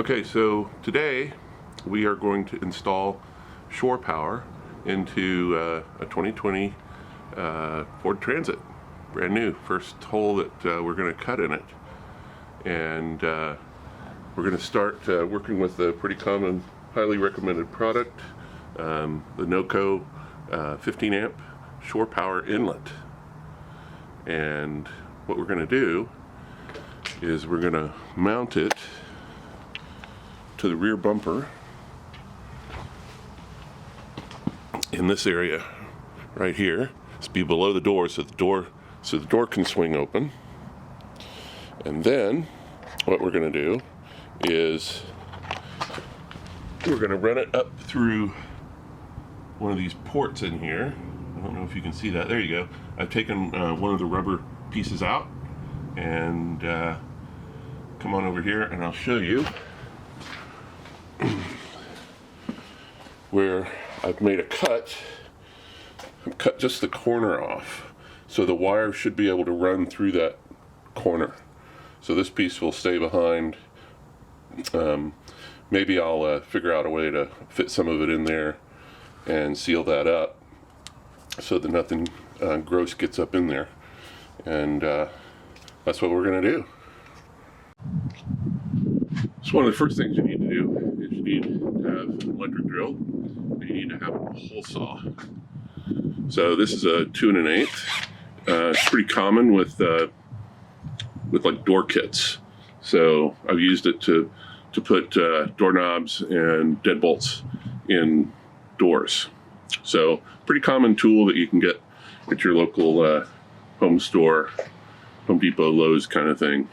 Okay, so today we are going to install shore power into a 2020 Ford Transit, brand new, first hole that we're going to cut in it. And we're going to start working with a pretty common, highly recommended product, the NOCO 15 amp shore power inlet. And what we're going to do is we're going to mount it to the rear bumper in this area right here. It's be below the door so the door can swing open. And then what we're going to do is we're going to run it up through one of these ports in here. I don't know if you can see that. There you go. I've taken one of the rubber pieces out, and come on over here and I'll show you where I've made a cut. I've cut just the corner off, so the wire should be able to run through that corner. So this piece will stay behind. Maybe I'll figure out a way to fit some of it in there and seal that up so that nothing gross gets up in there. And that's what we're going to do. So one of the first things you need to do is you need to have an electric drill, and you need to have a hole saw. So this is a 2 1/8. It's pretty common with like door kits. So I've used it to put doorknobs and deadbolts in doors. So pretty common tool that you can get at your local home store, Home Depot, Lowe's kind of thing.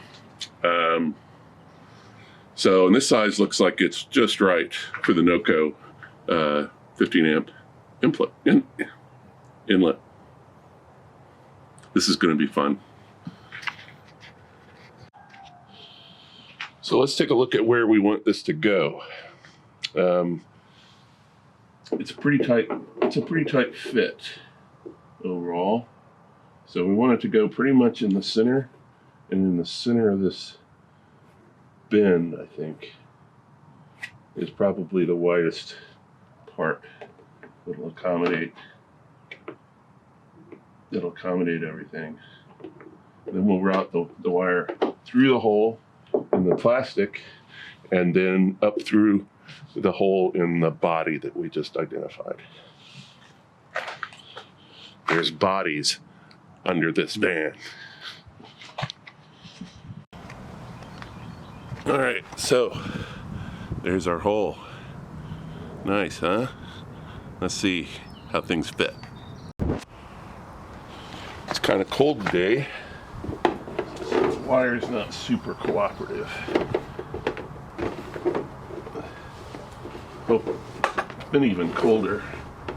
So, and this size looks like it's just right for the NOCO 15 amp inlet. This is going to be fun. So let's take a look at where we want this to go. It's a pretty tight fit overall. So we want it to go pretty much in the center, and in the center of this bend, I think, is probably the widest part that'll accommodate everything. Then we'll route the wire through the hole in the plastic and then up through the hole in the body that we just identified. There's bodies under this van. All right, so there's our hole. Nice, huh? Let's see how things fit. It's kind of cold today. The wire's not super cooperative. Oh, it's been even colder.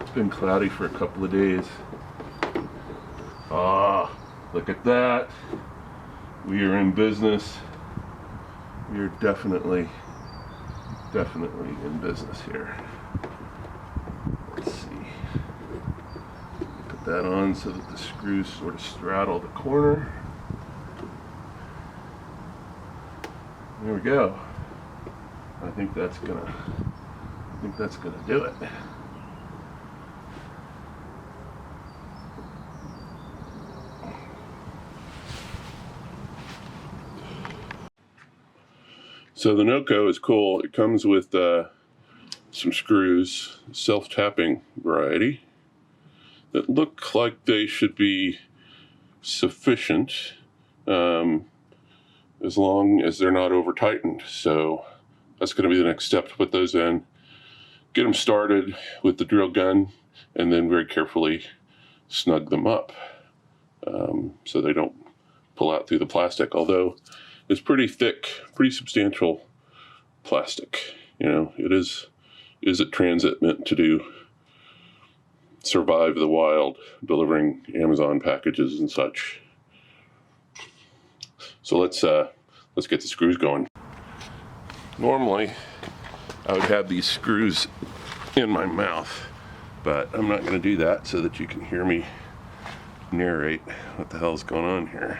It's been cloudy for a couple of days. Ah, look at that. We are in business. We are definitely in business here. Let's see. Put that on so that the screws sort of straddle the corner. There we go. I think that's gonna do it. So the NOCO is cool. It comes with some screws, self-tapping variety, that look like they should be sufficient as long as they're not over tightened. So that's going to be the next step, to put those in, get them started with the drill gun, and then very carefully snug them up so they don't pull out through the plastic. Although it's pretty thick, pretty substantial plastic. You know, it is a transit meant to survive the wild, delivering Amazon packages and such. So let's get the screws going. Normally, I would have these screws in my mouth, but I'm not going to do that so that you can hear me narrate what the hell's going on here.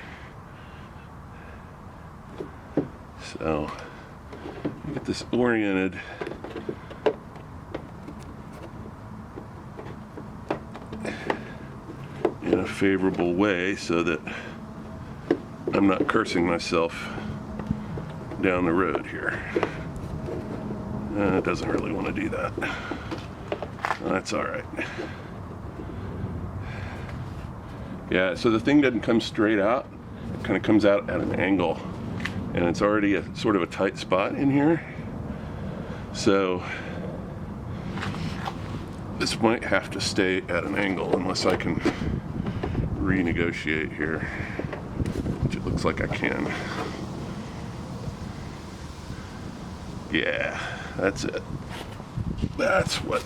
So get this oriented. In a favorable way so that I'm not cursing myself down the road here. It doesn't really want to do that. That's all right. Yeah, so the thing doesn't come straight out. It kind of comes out at an angle. And it's already a sort of a tight spot in here. So this might have to stay at an angle unless I can renegotiate here, which it looks like I can. Yeah, that's it. That's what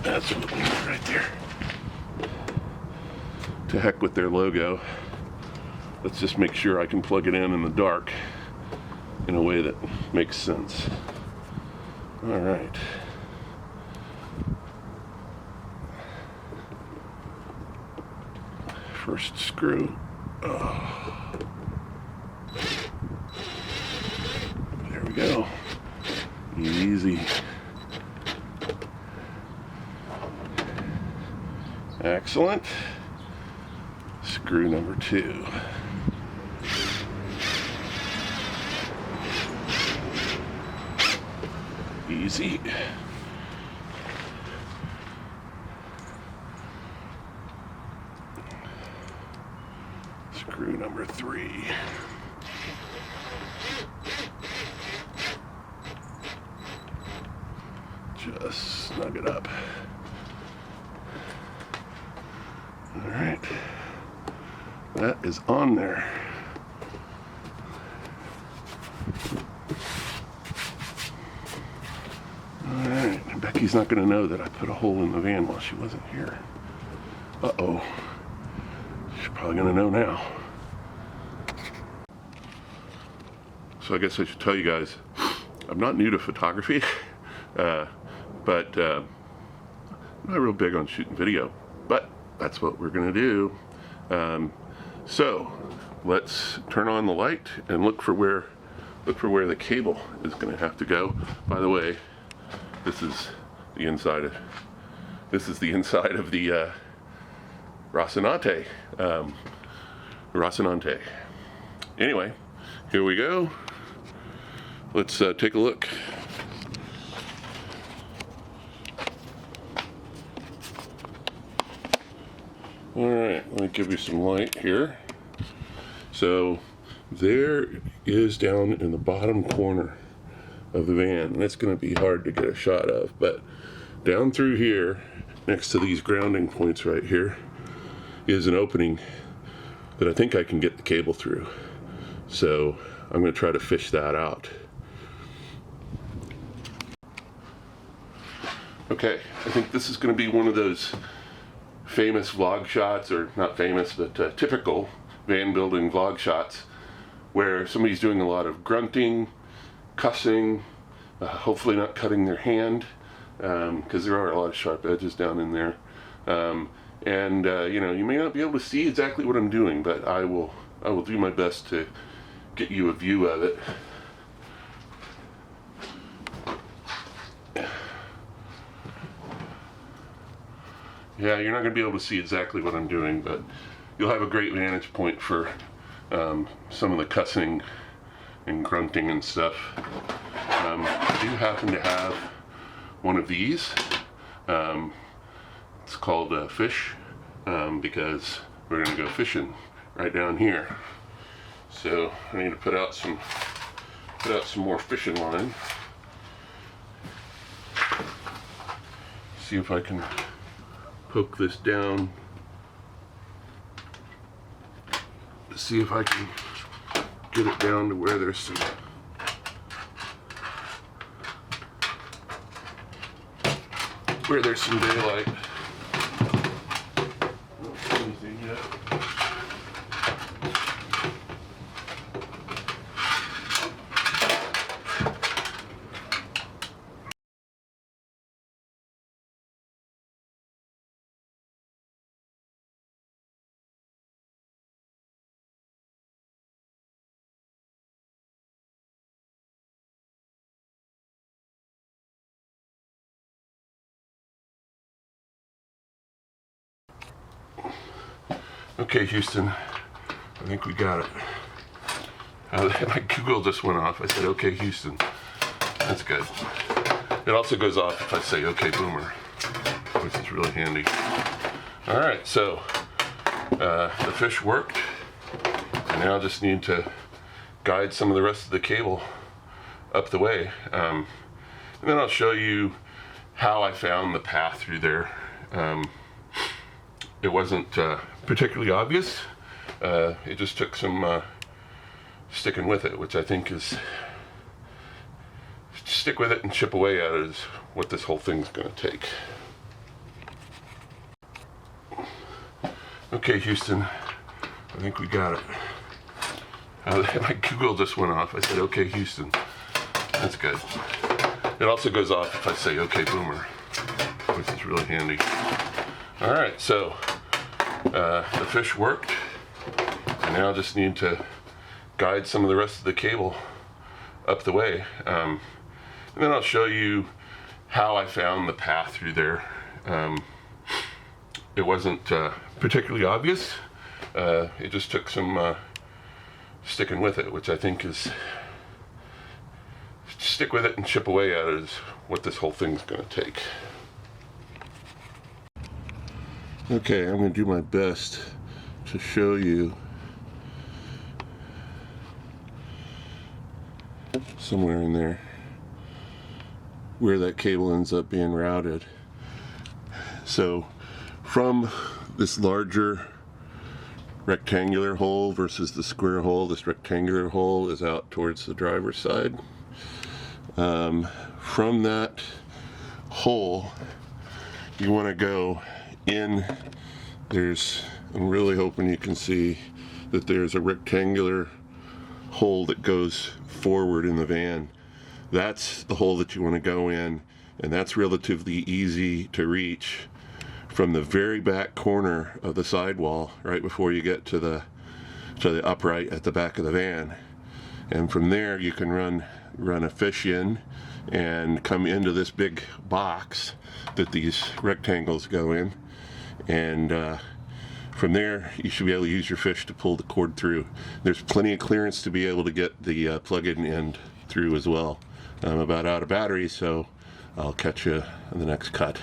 we need right there. To heck with their logo. Let's just make sure I can plug it in the dark in a way that makes sense. All right. First screw. Oh. There we go. Easy. Excellent. Screw number 2. Easy. Screw number 3. Just snug it up. All right. That is on there. All right. Becky's not going to know that I put a hole in the van while she wasn't here. Uh-oh. She's probably going to know now. So I guess I should tell you guys, I'm not new to photography, but I'm not real big on shooting video, but that's what we're going to do. So let's turn on the light and look for where the cable is going to have to go. By the way, this is the inside of the Rocinante. Rocinante. Anyway, here we go. Let's take a look. All right, let me give you some light here. So there is down in the bottom corner of the van, and it's going to be hard to get a shot of, but down through here, next to these grounding points right here, is an opening that I think I can get the cable through. So I'm going to try to fish that out. Okay, I think this is going to be one of those famous vlog shots, or not famous, but typical van building vlog shots, where somebody's doing a lot of grunting, cussing, hopefully not cutting their hand, because there are a lot of sharp edges down in there. You know, you may not be able to see exactly what I'm doing, but I will do my best to get you a view of it. Yeah, you're not going to be able to see exactly what I'm doing, but you'll have a great vantage point for some of the cussing and grunting and stuff. I do happen to have one of these. It's called Fish, because we're going to go fishing right down here. So I need to put out some more fishing line. See if I can poke this down. See if I can get it down to where there's some daylight. Anything yet? Okay, Houston, I think we got it. My Google just went off. I said, okay, Houston. That's good. It also goes off if I say, okay, Boomer, which is really handy. All right, so the fish worked. And now I just need to guide some of the rest of the cable up the way. And then I'll show you how I found the path through there. It wasn't particularly obvious. It just took some sticking with it, which I think is stick with it and chip away at it is what this whole thing's going to take. Okay, Houston, I think we got it. My Google just went off. I said, okay, Houston. That's good. It also goes off if I say, okay, Boomer, which is really handy. All right, so the fish worked. And now I just need to guide some of the rest of the cable up the way. And then I'll show you how I found the path through there. It wasn't particularly obvious. It just took some sticking with it, which I think is stick with it and chip away at it is what this whole thing's going to take. Okay, I'm going to do my best to show you somewhere in there where that cable ends up being routed. So from this larger rectangular hole versus the square hole, this rectangular hole is out towards the driver's side. From that hole, you want to go in. I'm really hoping you can see that there's a rectangular hole that goes forward in the van. That's the hole that you want to go in, and that's relatively easy to reach from the very back corner of the sidewall, right before you get to the upright at the back of the van. And from there you can run a fish in and come into this big box that these rectangles go in, and from there you should be able to use your fish to pull the cord through. There's plenty of clearance to be able to get the plug-in end through as well. I'm about out of battery, so I'll catch you in the next cut.